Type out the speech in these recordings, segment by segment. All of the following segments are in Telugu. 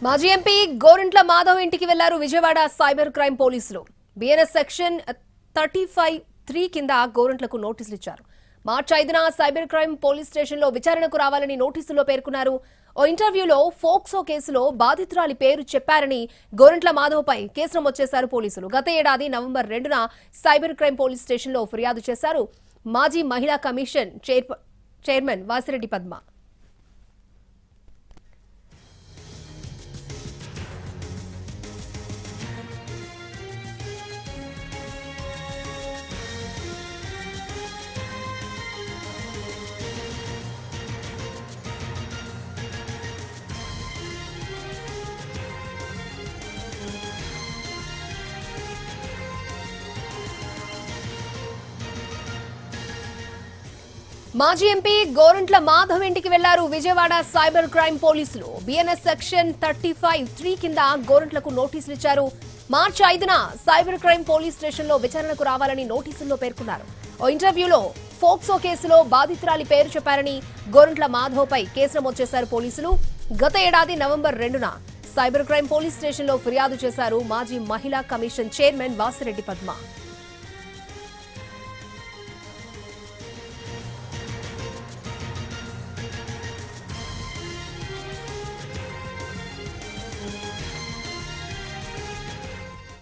మాజీ ఎంపీ గోరంట్ల మాధవ్ ఇంటికి వెళ్లారు విజయవాడ సైబర్ క్రైమ్ పోలీసులు. బిఎన్ఎస్ సెక్షన్ 35(3) కింద గోరంట్లకు నోటీసులు ఇచ్చారు. మార్చి 5న సైబర్ క్రైమ్ పోలీస్ స్టేషన్లో విచారణకు రావాలని నోటీసుల్లో పేర్కొన్నారు. ఓ ఇంటర్వ్యూలో ఫోక్సో కేసులో బాధితురాలి పేరు చెప్పారని గోరంట్ల మాధవ్పై కేసు నమోదు చేశారు పోలీసులు. గత ఏడాది నవంబర్ 2న సైబర్ క్రైమ్ పోలీస్ స్టేషన్లో ఫిర్యాదు చేశారు మాజీ మహిళా కమిషన్ చైర్మన్ వాసిరెడ్డి పద్మ. మాజీ ఎంపీ గోరంట్ల మాధవ్ ఇంటికి వెళ్లారు విజయవాడ సైబర్ క్రైమ్ పోలీసులు. బిఎన్ఎస్ సెక్షన్ 35(3) కింద గోరంట్లకు నోటీసులు ఇచ్చారు. మార్చి 5న సైబర్ క్రైమ్ పోలీస్ స్టేషన్లో విచారణకు రావాలని నోటీసుల్లో పేర్కొన్నారు. ఓ ఇంటర్వ్యూలో ఫోక్సో కేసులో బాధితురాలి పేరు చెప్పారని గోరంట్ల మాధవ్పై కేసు నమోదు చేశారు పోలీసులు. గత ఏడాది నవంబర్ 2న సైబర్ క్రైమ్ పోలీస్ స్టేషన్లో ఫిర్యాదు చేశారు మాజీ మహిళా commission chairman Vasireddy Padma.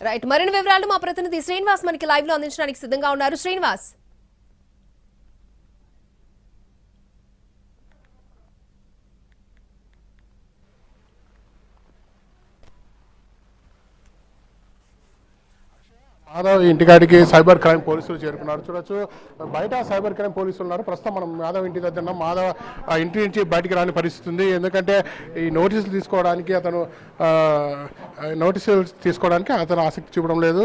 Right, మరిన్ని వివరాలు మా ప్రతినిధి శ్రీనివాస్ మనకి లైవ్ లో అందించడానికి సిద్ధంగా ఉన్నారు. శ్రీనివాస్, మాధవ్ ఇంటికాడికి సైబర్ క్రైమ్ పోలీసులు చేరుకున్నారు. చూడొచ్చు, బయట సైబర్ క్రైమ్ పోలీసులు ఉన్నారు. ప్రస్తుతం మనం మాధవ్ ఇంటి దగ్గర ఉన్నాం. మాధవ్ ఇంటి నుంచి బయటికి రాని పరిస్థితి ఉంది. ఎందుకంటే ఈ నోటీసులు తీసుకోవడానికి అతను ఆసక్తి చూపడం లేదు.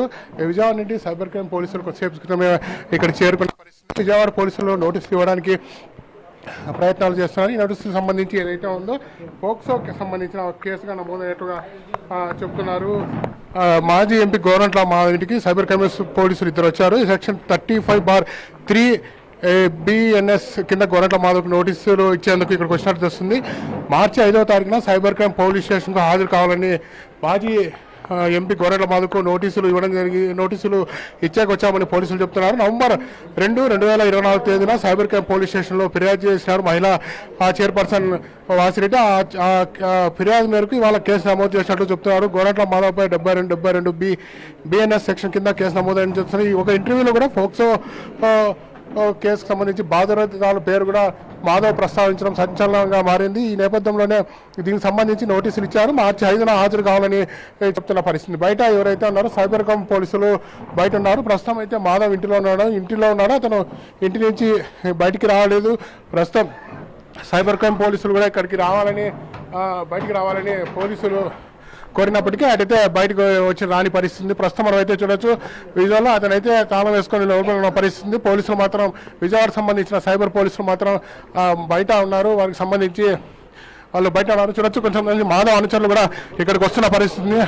విజయవాడ నుండి సైబర్ క్రైమ్ పోలీసులు కొద్దిసేపు క్రితమే ఇక్కడ చేరుకున్న పరిస్థితి. విజయవాడ పోలీసులు నోటీసులు ఇవ్వడానికి ప్రయత్నాలు చేస్తున్నారు. ఈ నోటీసులకు సంబంధించి ఏదైతే ఉందో పోక్సోకి సంబంధించిన కేసుగా నమోదైనట్టుగా చెప్తున్నారు. మాజీ ఎంపీ గోరంట్ల మాధవ్ ఇంటికి సైబర్ క్రైమ్ పోలీసులు ఇద్దరు వచ్చారు. ఈ సెక్షన్ 35(3) బిఎన్ఎస్ కింద గోరంట్ల మాధవ్కి నోటీసులు ఇచ్చేందుకు ఇక్కడికి వచ్చినట్టు తెలుస్తుంది. మార్చి 5వ తారీఖున సైబర్ క్రైమ్ పోలీస్ స్టేషన్కు హాజరు కావాలని మాజీ ఎంపీ గోరంట్ల మాధవ్కు నోటీసులు ఇచ్చాకొచ్చామని పోలీసులు చెప్తున్నారు. నవంబర్ 2, 2024 తేదీన సైబర్ క్రైమ్ పోలీస్ స్టేషన్లో ఫిర్యాదు చేసినారు మహిళా చైర్పర్సన్ వాసిరెడ్డి. ఫిర్యాదు మేరకు ఇవాళ కేసు నమోదు చేసినట్లు చెప్తున్నారు. గోరంట్ల మాధవ్పై 72 బిఎన్ఎస్ సెక్షన్ కింద కేసు నమోదైన చెప్తున్నారు. ఒక ఇంటర్వ్యూలో కూడా ఫోక్సో కేసుకు సంబంధించి బాధితురాల పేరు కూడా మాధవ్ ప్రస్తావించడం సంచలనంగా మారింది. ఈ నేపథ్యంలోనే దీనికి సంబంధించి నోటీసులు ఇచ్చారు. మార్చి 5న హాజరు కావాలని చెప్తున్న పరిస్థితి. బయట ఎవరైతే ఉన్నారో సైబర్ క్రైమ్ పోలీసులు బయట ఉన్నారు. ప్రస్తుతం అయితే మాధవ్ ఇంటిలో ఉన్నాడు. అతను ఇంటి నుంచి బయటికి రావలేదు. ప్రస్తుతం సైబర్ క్రైమ్ పోలీసులు కూడా బయటికి రావాలని పోలీసులు కోరినప్పటికీ అటైతే బయటకు వచ్చి రాని పరిస్థితి. ప్రస్తుతం మనం అయితే చూడొచ్చు, విజయవాడలో అతనైతే తాళం వేసుకొని లోపల పరిస్థితి. పోలీసులు మాత్రం విజయవాడకు సంబంధించిన సైబర్ పోలీసులు మాత్రం బయట ఉన్నారు. వారికి సంబంధించి వాళ్ళు బయట ఉన్నారు. చూడొచ్చు, కొంచెం మాధవ్ అనుచరులు కూడా ఇక్కడికి వస్తున్న పరిస్థితి.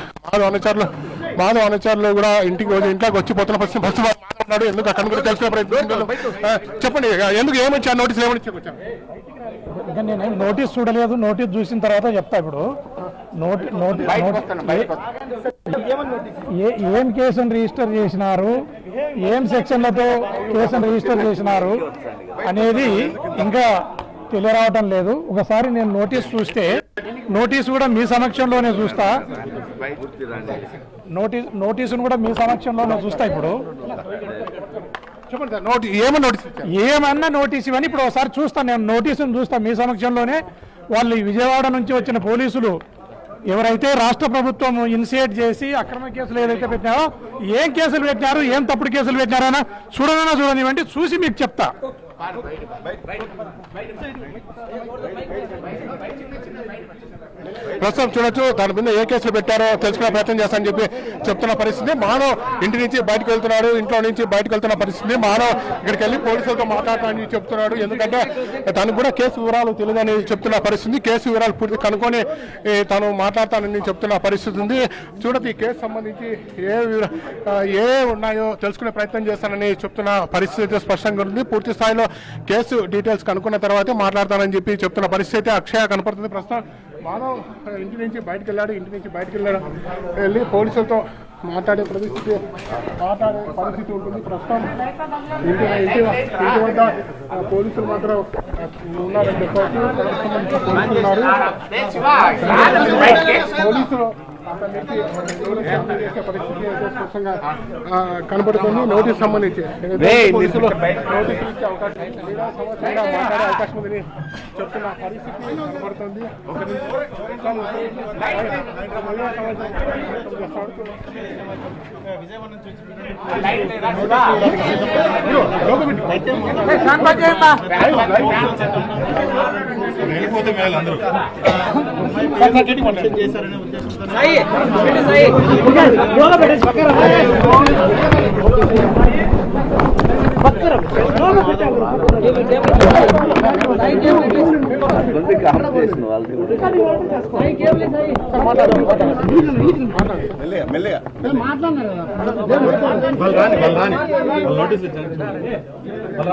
మాధవ్ అనుచరులు కూడా ఇంట్లోకి వచ్చిపోతున్న పరిస్థితి. ఫస్ట్ మాధవ్ ఉన్నాడు. ఎందుకు అక్కడ కూడా తెలుసుకునే ప్రయత్నం చెప్పండి. ఎందుకు ఏమొచ్చారు నోటీసులు ఏమొచ్చారు? ఇంకా నేను నోటీస్ చూడలేదు. నోటీస్ చూసిన తర్వాత చెప్తా. ఇప్పుడు ఏం కేసును రిజిస్టర్ చేసినారు, ఏం సెక్షన్లతో కేసును రిజిస్టర్ చేసినారు అనేది ఇంకా తెలియరావటం లేదు. ఒకసారి నేను నోటీస్ చూస్తే, నోటీసు కూడా మీ సమక్షంలోనే చూస్తా. నోటీసును కూడా మీ సమక్షంలోనే చూస్తా. ఇప్పుడు ఏమన్నా నోటీస్ ఇవన్నీ ఇప్పుడు ఒకసారి చూస్తాను. నేను నోటీసును చూస్తా మీ సమక్షంలోనే. వాళ్ళు విజయవాడ నుంచి వచ్చిన పోలీసులు ఎవరైతే రాష్ట్ర ప్రభుత్వం ఇనిషియేట్ చేసి అక్రమ కేసులు ఏదైతే పెట్టినారో, ఏం కేసులు పెట్టినారు, ఏం తప్పుడు కేసులు పెట్టినారన్నా చూడనివ్వండి, చూసి మీకు చెప్తా. ప్రస్తుతం చూడొచ్చు, దాని మీద ఏ కేసులు పెట్టారో తెలుసుకునే ప్రయత్నం చేస్తానని చెప్తున్న పరిస్థితి. మానవ్ ఇంటి నుంచి బయటకు వెళ్తున్నాడు, ఇంట్లో నుంచి బయటకు వెళ్తున్న పరిస్థితి. మానవ్ ఇక్కడికి వెళ్ళి పోలీసులతో మాట్లాడతానని చెప్తున్నాడు. ఎందుకంటే తనకు కూడా కేసు వివరాలు తెలియదని చెప్తున్న పరిస్థితి. కేసు వివరాలు పూర్తి కనుక్కొని తను మాట్లాడతానని చెప్తున్న పరిస్థితి ఉంది. చూడొచ్చు, ఈ కేసు సంబంధించి ఏ ఉన్నాయో తెలుసుకునే ప్రయత్నం చేస్తానని చెప్తున్న పరిస్థితి స్పష్టంగా ఉంది. పూర్తి స్థాయిలో కేసు డీటెయిల్స్ కనుక్కున్న తర్వాతే మాట్లాడతానని చెప్తున్న పరిస్థితి అక్షయ కనపడుతుంది. ప్రస్తుతం మాధవ్ ఇంటి నుంచి బయటకు వెళ్ళాడు వెళ్ళి పోలీసులతో మాట్లాడే పరిస్థితి ఉంటుంది. ప్రస్తుతం ఇంటి వద్ద పోలీసులు మాత్రం ఉన్నారని చెప్పవచ్చు. పోలీసులు అతనికి చేసే పరిస్థితి అయితే స్పష్టంగా కనబడుతుంది. నోటీస్ సంబంధించి పోలీసులు నోటీసులు ఇచ్చే అవకాశం సంవత్సరంగా మాట్లాడే అవకాశం ఉందని చెప్తున్న పరిస్థితి కనబడుతుంది. వెళ్ళిపోతే మేలు అందరూ మెల్లగా వాళ్ళు రాని నోటీస్ ఇచ్చారు.